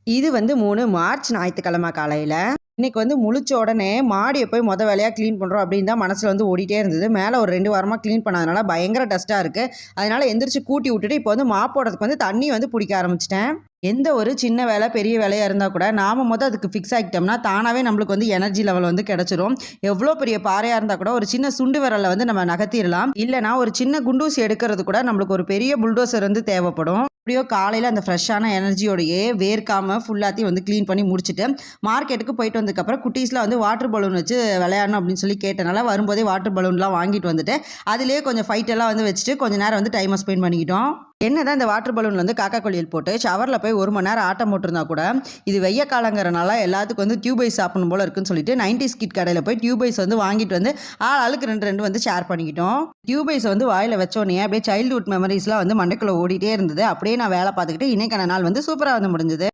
இது வந்து 3 மார்ச் ஞாயித்துக்கிழமை காலையில. இன்னைக்கு வந்து முழிச்ச உடனே மாடிய போய் வேலையா கிளீன் பண்றோம் அப்படின்னு தான் மனசுல வந்து ஓடிட்டே இருந்தது. மேல ஒரு 2 வாரமா கிளீன் பண்ணாதனால பயங்கர டஸ்ட்டா இருக்கு. அதனால எந்திரிச்சு கூட்டி விட்டுட்டு இப்போ வந்து மாப் போடுறதுக்கு வந்து தண்ணி வந்து புடிக்க ஆரம்பிச்சுட்டேன். எந்த ஒரு சின்ன வேலை, பெரிய வேலையா இருந்தா கூட நாம அதுக்கு ஃபிக்ஸ் ஆகிட்டோம்னா, தானாவே நம்மளுக்கு வந்து எனர்ஜி லெவல் வந்து கிடைச்சிரும். எவ்வளோ பெரிய பாறையா இருந்தா கூட ஒரு சின்ன சுண்டு விரல வந்து நம்ம நகர்த்திறலாம். இல்லன்னா ஒரு சின்ன குண்டூசி எடுக்கிறது கூட நம்மளுக்கு ஒரு பெரிய புல்டோசர் வந்து தேவைப்படும். எப்படியோ காலையில அந்த ஃப்ரெஷ்ஷான எனர்ஜியோடையே வேர்க்காம ஃபுல்லாத்தையும் வந்து கிளீன் பண்ணி முடிச்சுட்டு, மார்க்கெட்டுக்கு போயிட்டு வந்ததுக்கப்புறம் குட்டீஸ்லாம் வந்து வாட்டர் பலூன் வச்சு விளையாடணும் அப்படின்னு சொல்லி கேட்டனால, வரும்போதே வாட்டர் பலூன்லாம் வாங்கிட்டு வந்துட்டு, அதிலேயே கொஞ்சம் ஃபைட் எல்லாம் வந்து வச்சுட்டு கொஞ்ச நேரம் வந்து டைமை ஸ்பெண்ட் பண்ணிக்கிட்டோம். என்னதான் இந்த வாட்டர் பலூன்ல வந்து காக்கா கொளியல் போட்டு ஷவரில் போய் 1 மணி நேரம் ஆட்டம் போட்டிருந்தா கூட, இது வெய்ய காலங்கிறனால எல்லாத்துக்கும் வந்து டியூபைஸ் சாப்பிடணும் போல இருக்குன்னு சொல்லிட்டு 90s கிட் கடையில் போய் டியூபைஸ் வந்து வாங்கிட்டு வந்து ஆளுக்கு 2 வந்து ஷேர் பண்ணிக்கிட்டோம். டியூபைஸ் வந்து வாயில் வச்சோடனே அப்படியே சைல்டுஹுட் மெமரிஸ்லாம் வந்து மண்டைக்குள்ள ஓடிட்டே இருந்தது. அப்படியே நான் வேலை பார்த்துக்கிட்டு இன்னைக்கான நாள் வந்து சூப்பராக வந்து முடிஞ்சது.